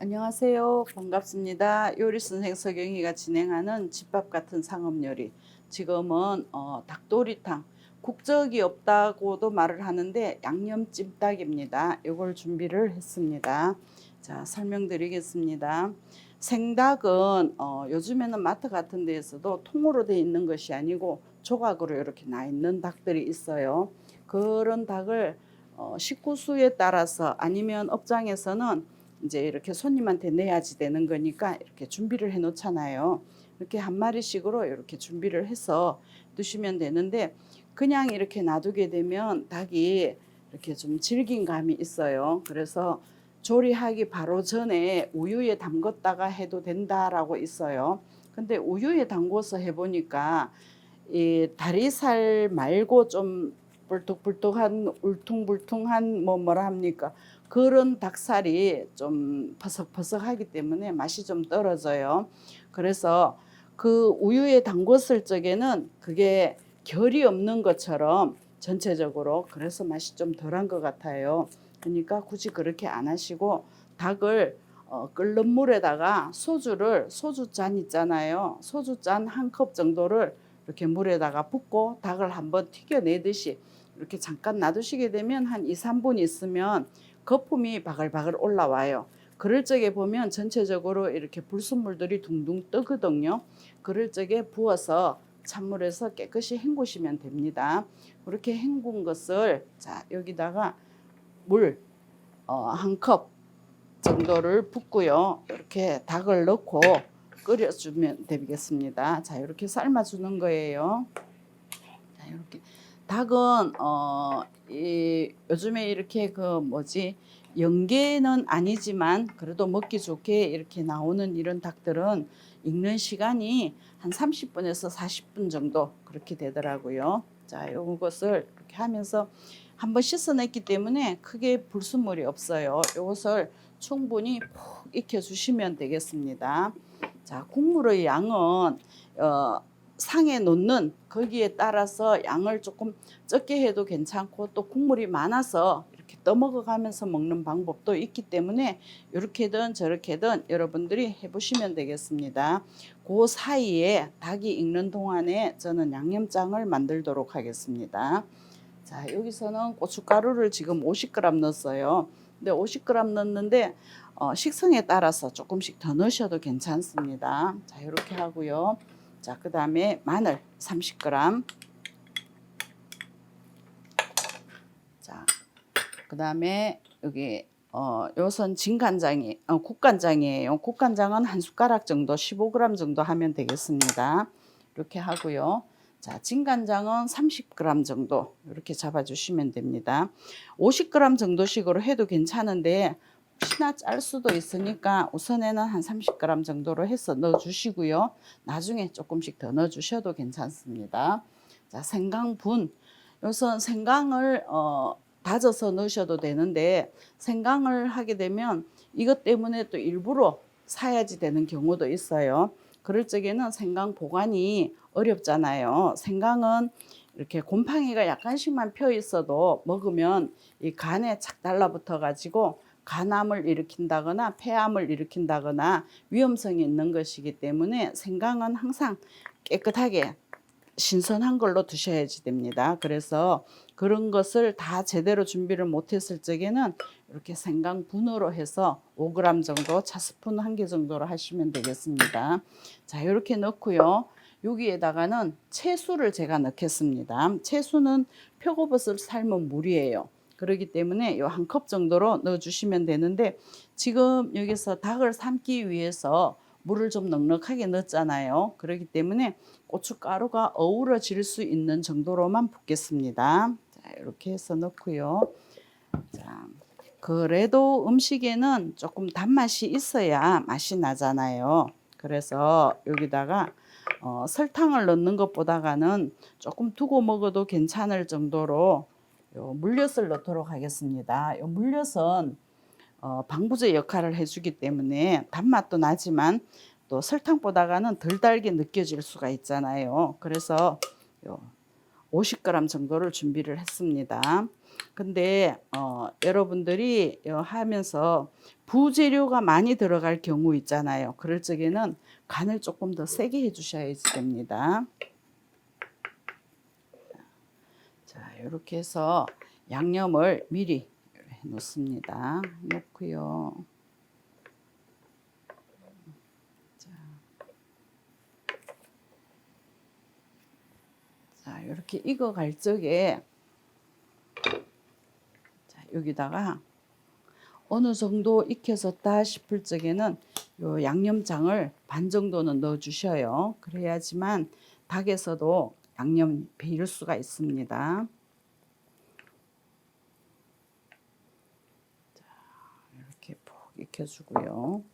안녕하세요. 반갑습니다. 요리 선생 서경이가 진행하는 집밥 같은 상업 요리. 지금은 닭도리탕, 국적이 없다고도 말을 하는데 양념찜닭입니다. 이걸 준비를 했습니다. 자, 설명드리겠습니다. 생닭은 요즘에는 마트 같은 데에서도 통으로 돼 있는 것이 아니고 조각으로 이렇게 나 있는 닭들이 있어요. 그런 닭을 식구수에 따라서 아니면 업장에서는 이제 이렇게 손님한테 내야지 되는 거니까 이렇게 준비를 해 놓잖아요. 이렇게 한 마리씩으로 이렇게 준비를 해서 두시면 되는데, 그냥 이렇게 놔두게 되면 닭이 이렇게 좀 질긴 감이 있어요. 그래서 조리하기 바로 전에 우유에 담궜다가 해도 된다라고 있어요. 근데 우유에 담궈서 해보니까 이 다리살 말고 좀 불뚝불뚝한 울퉁불퉁한 뭐라 합니까? 그런 닭살이 좀 퍼석퍼석하기 때문에 맛이 좀 떨어져요. 그래서 그 우유에 담궜을 적에는 그게 결이 없는 것처럼 전체적으로 그래서 맛이 좀 덜한 것 같아요. 그러니까 굳이 그렇게 안 하시고 닭을 끓는 물에다가 소주잔 있잖아요. 소주잔 한 컵 정도를 이렇게 물에다가 붓고 닭을 한번 튀겨내듯이 이렇게 잠깐 놔두시게 되면 한 2, 3분 있으면 거품이 바글바글 올라와요. 그럴 적에 보면 전체적으로 이렇게 불순물들이 둥둥 뜨거든요. 그럴 적에 부어서 찬물에서 깨끗이 헹구시면 됩니다. 그렇게 헹군 것을 자 여기다가 물 한 컵 정도를 붓고요. 이렇게 닭을 넣고 끓여주면 되겠습니다. 자 이렇게 삶아주는 거예요. 자 이렇게 닭은 요즘에 이렇게 그 뭐지 연계는 아니지만 그래도 먹기 좋게 이렇게 나오는 이런 닭들은 익는 시간이 한 30분에서 40분 정도 그렇게 되더라고요. 자 이것을 이렇게 하면서 한번 씻어냈기 때문에 크게 불순물이 없어요. 이것을 충분히 푹 익혀 주시면 되겠습니다. 자 국물의 양은 상에 놓는 거기에 따라서 양을 조금 적게 해도 괜찮고 또 국물이 많아서 이렇게 떠먹어 가면서 먹는 방법도 있기 때문에 이렇게든 저렇게든 여러분들이 해보시면 되겠습니다. 그 사이에 닭이 익는 동안에 저는 양념장을 만들도록 하겠습니다. 자 여기서는 고춧가루를 지금 50g 넣었어요. 근데 50g 넣었는데 식성에 따라서 조금씩 더 넣으셔도 괜찮습니다. 자 이렇게 하고요. 자 그 다음에 마늘 30g. 자 그 다음에 여기 요선 진간장이 국간장이에요. 국간장은 한 숟가락 정도 15g 정도 하면 되겠습니다. 이렇게 하고요. 자 진간장은 30g 정도 이렇게 잡아주시면 됩니다. 50g 정도씩으로 해도 괜찮은데 혹시나 짤 수도 있으니까 우선에는 한 30g 정도로 해서 넣어주시고요. 나중에 조금씩 더 넣어주셔도 괜찮습니다. 자 생강분, 우선 생강을 다져서 넣으셔도 되는데 생강을 하게 되면 이것 때문에 또 일부러 사야지 되는 경우도 있어요. 그럴 적에는 생강 보관이 어렵잖아요. 생강은 이렇게 곰팡이가 약간씩만 펴 있어도 먹으면 이 간에 착 달라붙어 가지고 간암을 일으킨다거나 폐암을 일으킨다거나 위험성이 있는 것이기 때문에 생강은 항상 깨끗하게 신선한 걸로 드셔야지 됩니다. 그래서 그런 것을 다 제대로 준비를 못했을 적에는 이렇게 생강분으로 해서 5g 정도 차스푼 1개 정도로 하시면 되겠습니다. 자 이렇게 넣고요. 여기에다가는 채수를 제가 넣겠습니다. 채수는 표고버섯 삶은 물이에요. 그렇기 때문에 요 한 컵 정도로 넣어 주시면 되는데 지금 여기서 닭을 삶기 위해서 물을 좀 넉넉하게 넣었잖아요. 그렇기 때문에 고춧가루가 어우러질 수 있는 정도로만 붓겠습니다. 자, 이렇게 해서 넣고요. 자, 그래도 음식에는 조금 단맛이 있어야 맛이 나잖아요. 그래서 여기다가 설탕을 넣는 것보다는 조금 두고 먹어도 괜찮을 정도로 요 물엿을 넣도록 하겠습니다. 요 물엿은 방부제 역할을 해주기 때문에 단맛도 나지만 또 설탕보다는 덜 달게 느껴질 수가 있잖아요. 그래서 요 50g 정도를 준비를 했습니다. 근데 여러분들이 하면서 부재료가 많이 들어갈 경우 있잖아요. 그럴 적에는 간을 조금 더 세게 해주셔야지 됩니다. 자, 이렇게 해서 양념을 미리 해 놓습니다. 놓고요. 자, 이렇게 익어갈 적에 자, 여기다가 어느 정도 익혀졌다 싶을 적에는 요 양념장을 반 정도는 넣어 주셔요. 그래야지만 닭에서도 양념 배일 수가 있습니다. 자, 이렇게 푹 익혀주고요.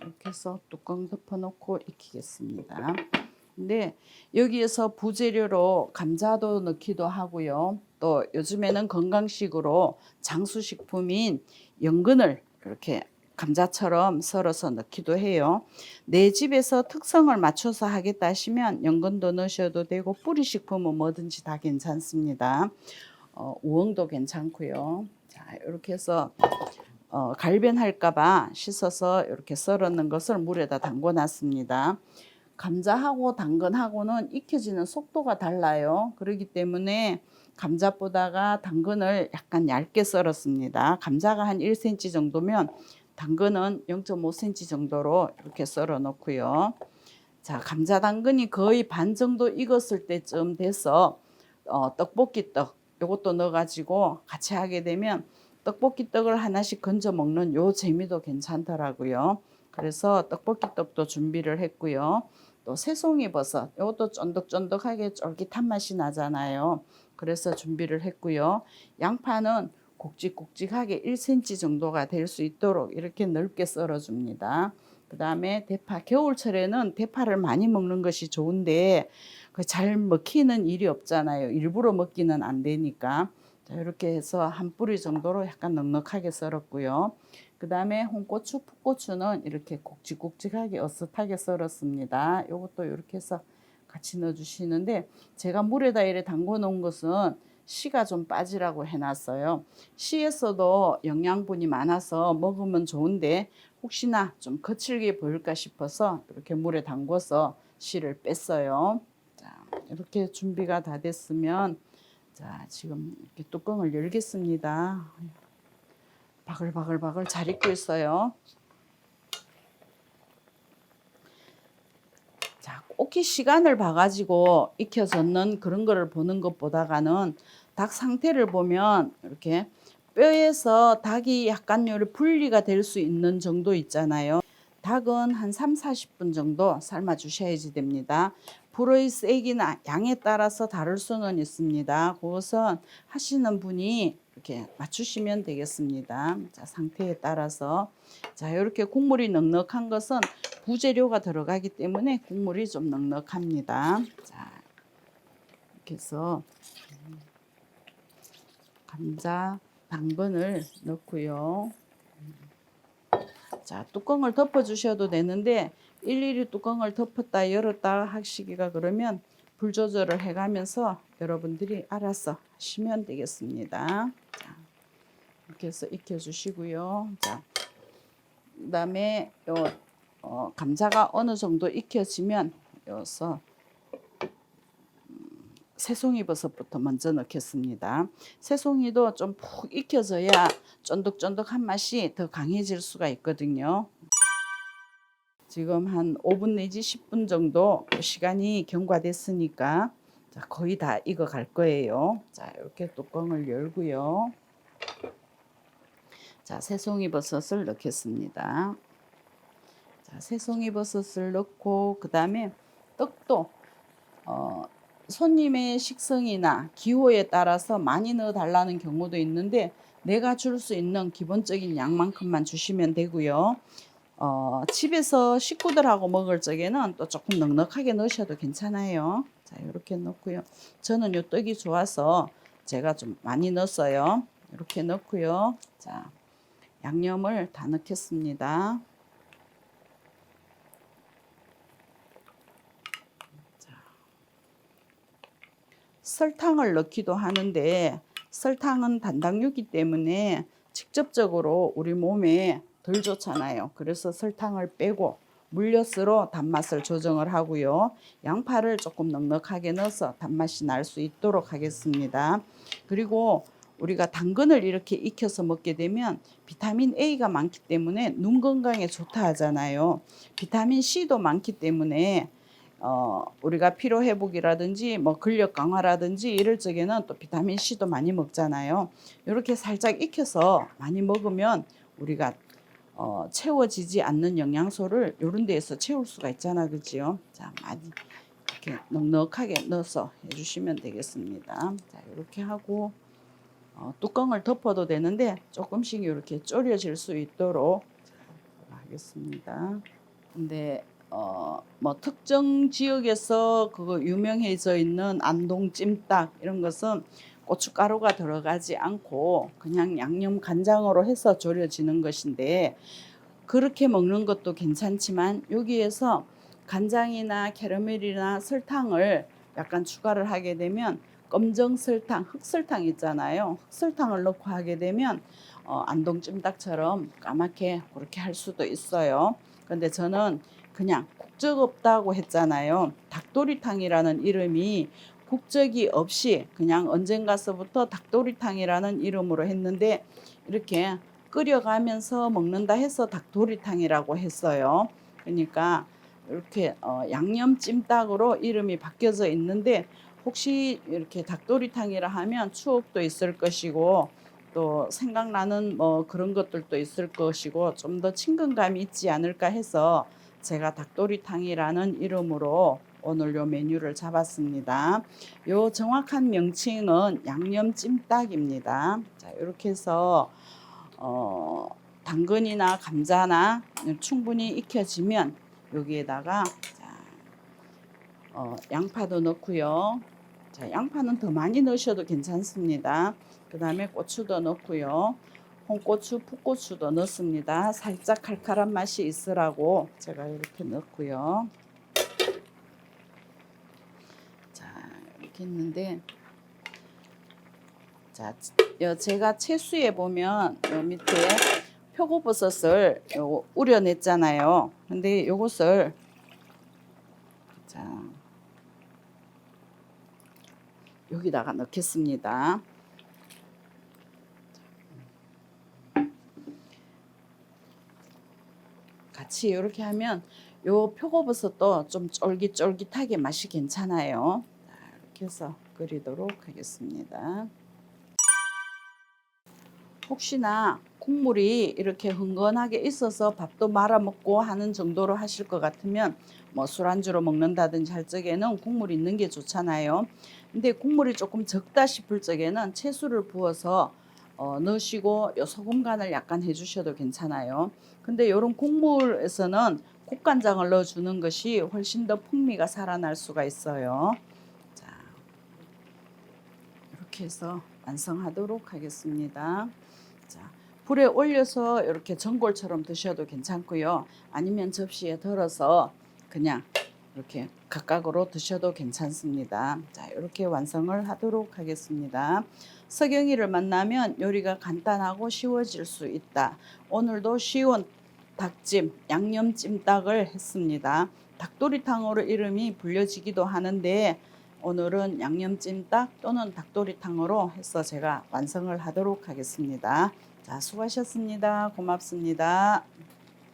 이렇게 해서 뚜껑 덮어놓고 익히겠습니다. 근데 여기에서 부재료로 감자도 넣기도 하고요. 또 요즘에는 건강식으로 장수식품인 연근을 이렇게 감자처럼 썰어서 넣기도 해요. 내 집에서 특성을 맞춰서 하겠다 하시면 연근도 넣으셔도 되고 뿌리식품은 뭐든지 다 괜찮습니다. 우엉도 괜찮고요. 자, 이렇게 해서 갈변할까봐 씻어서 이렇게 썰어놓은 것을 물에다 담궈 놨습니다. 감자하고 당근하고는 익혀지는 속도가 달라요. 그렇기 때문에 감자보다가 당근을 약간 얇게 썰었습니다. 감자가 한 1cm 정도면 당근은 0.5cm 정도로 이렇게 썰어 놓고요. 자, 감자 당근이 거의 반 정도 익었을 때쯤 돼서 떡볶이 떡 요것도 넣어 가지고 같이 하게 되면 떡볶이 떡을 하나씩 건져 먹는 요 재미도 괜찮더라고요. 그래서 떡볶이 떡도 준비를 했고요. 또 새송이 버섯 이것도 쫀득쫀득하게 쫄깃한 맛이 나잖아요. 그래서 준비를 했고요. 양파는 굵직굵직하게 1cm 정도가 될 수 있도록 이렇게 넓게 썰어 줍니다. 그 다음에 대파, 겨울철에는 대파를 많이 먹는 것이 좋은데 잘 먹히는 일이 없잖아요. 일부러 먹기는 안 되니까. 자, 이렇게 해서 한 뿌리 정도로 약간 넉넉하게 썰었고요. 그 다음에 홍고추, 풋고추는 이렇게 굵직굵직하게 어슷하게 썰었습니다. 이것도 이렇게 해서 같이 넣어주시는데 제가 물에다 이렇게 담궈 놓은 것은 씨가 좀 빠지라고 해놨어요. 씨에서도 영양분이 많아서 먹으면 좋은데 혹시나 좀 거칠게 보일까 싶어서 이렇게 물에 담궈서 씨를 뺐어요. 자, 이렇게 준비가 다 됐으면 자, 지금 이렇게 뚜껑을 열겠습니다. 바글바글바글 잘 익고 있어요. 자, 꼭히 시간을 봐가지고 익혀졌는 그런 거를 보는 것보다는 닭 상태를 보면 이렇게 뼈에서 닭이 약간 요리 분리가 될 수 있는 정도 있잖아요. 닭은 한 3, 40분 정도 삶아 주셔야지 됩니다. 불의 세기나 양에 따라서 다를 수는 있습니다. 그것은 하시는 분이 이렇게 맞추시면 되겠습니다. 자, 상태에 따라서. 자, 이렇게 국물이 넉넉한 것은 부재료가 들어가기 때문에 국물이 좀 넉넉합니다. 자, 이렇게 해서 감자, 당근을 넣고요. 자, 뚜껑을 덮어 주셔도 되는데 일일이 뚜껑을 덮었다 열었다 하시기가 그러면 불 조절을 해가면서 여러분들이 알아서 하시면 되겠습니다. 자, 이렇게 해서 익혀 주시고요. 자, 그다음에 감자가 어느 정도 익혀지면 여기서 새송이 버섯부터 먼저 넣겠습니다. 새송이도 좀 푹 익혀져야 쫀득쫀득한 맛이 더 강해질 수가 있거든요. 지금 한 5분 내지 10분 정도 시간이 경과됐으니까 자, 거의 다 익어 갈 거예요. 자, 이렇게 뚜껑을 열고요. 자, 새송이 버섯을 넣겠습니다. 자, 새송이 버섯을 넣고 그다음에 떡도 손님의 식성이나 기호에 따라서 많이 넣어 달라는 경우도 있는데 내가 줄 수 있는 기본적인 양만큼만 주시면 되고요. 집에서 식구들하고 먹을 적에는 또 조금 넉넉하게 넣으셔도 괜찮아요. 자, 이렇게 넣고요. 저는 요 떡이 좋아서 제가 좀 많이 넣었어요. 이렇게 넣고요. 자, 양념을 다 넣겠습니다. 설탕을 넣기도 하는데 설탕은 단당류이기 때문에 직접적으로 우리 몸에 덜 좋잖아요. 그래서 설탕을 빼고 물엿으로 단맛을 조정을 하고요. 양파를 조금 넉넉하게 넣어서 단맛이 날 수 있도록 하겠습니다. 그리고 우리가 당근을 이렇게 익혀서 먹게 되면 비타민 A가 많기 때문에 눈 건강에 좋다 하잖아요. 비타민 C도 많기 때문에 우리가 피로 회복이라든지 뭐 근력 강화라든지 이럴 적에는 또 비타민 C도 많이 먹잖아요. 이렇게 살짝 익혀서 많이 먹으면 우리가 채워지지 않는 영양소를 이런 데에서 채울 수가 있잖아, 그지요? 자, 많이 이렇게 넉넉하게 넣어서 해주시면 되겠습니다. 자, 이렇게 하고 뚜껑을 덮어도 되는데 조금씩 이렇게 졸여질 수 있도록 하겠습니다. 근데 뭐 특정 지역에서 그거 유명해져 있는 안동 찜닭 이런 것은 고춧가루가 들어가지 않고 그냥 양념 간장으로 해서 졸여지는 것인데 그렇게 먹는 것도 괜찮지만 여기에서 간장이나 캐러멜이나 설탕을 약간 추가를 하게 되면 검정 설탕, 흑설탕 있잖아요. 흑설탕을 넣고 하게 되면 안동 찜닭처럼 까맣게 그렇게 할 수도 있어요. 근데 저는 그냥 국적 없다고 했잖아요. 닭도리탕이라는 이름이 국적이 없이 그냥 언젠가서부터 닭도리탕이라는 이름으로 했는데 이렇게 끓여가면서 먹는다 해서 닭도리탕이라고 했어요. 그러니까 이렇게 양념 찜닭으로 이름이 바뀌어져 있는데 혹시 이렇게 닭도리탕이라 하면 추억도 있을 것이고 또 생각나는 뭐 그런 것들도 있을 것이고 좀 더 친근감이 있지 않을까 해서 제가 닭도리탕이라는 이름으로 오늘 요 메뉴를 잡았습니다. 요 정확한 명칭은 양념찜닭입니다. 자, 이렇게 해서 당근이나 감자나 충분히 익혀지면 여기에다가 자, 양파도 넣고요. 자, 양파는 더 많이 넣으셔도 괜찮습니다. 그 다음에 고추도 넣고요. 홍고추, 풋고추도 넣습니다. 살짝 칼칼한 맛이 있으라고 제가 이렇게 넣고요. 자, 이렇게 했는데 자, 제가 채수에 보면 요 밑에 표고버섯을 우려냈잖아요. 근데 요것을 자, 여기다가 넣겠습니다. 같이 이렇게 하면 요 표고버섯도 좀 쫄깃쫄깃하게 맛이 괜찮아요. 자, 이렇게 해서 끓이도록 하겠습니다. 혹시나 국물이 이렇게 흥건하게 있어서 밥도 말아 먹고 하는 정도로 하실 것 같으면 뭐 술안주로 먹는다든지 할 적에는 국물 있는 게 좋잖아요. 근데 국물이 조금 적다 싶을 적에는 채소를 부어서 넣으시고 요 소금 간을 약간 해주셔도 괜찮아요. 근데 이런 국물에서는 국간장을 넣어주는 것이 훨씬 더 풍미가 살아날 수가 있어요. 자, 이렇게 해서 완성하도록 하겠습니다. 자, 불에 올려서 이렇게 전골처럼 드셔도 괜찮고요. 아니면 접시에 덜어서 그냥 이렇게 각각으로 드셔도 괜찮습니다. 자, 이렇게 완성을 하도록 하겠습니다. 석영이를 만나면 요리가 간단하고 쉬워질 수 있다. 오늘도 쉬운 닭찜, 양념찜닭을 했습니다. 닭도리탕으로 이름이 불려지기도 하는데 오늘은 양념찜닭 또는 닭도리탕으로 해서 제가 완성을 하도록 하겠습니다. 자, 수고하셨습니다. 고맙습니다.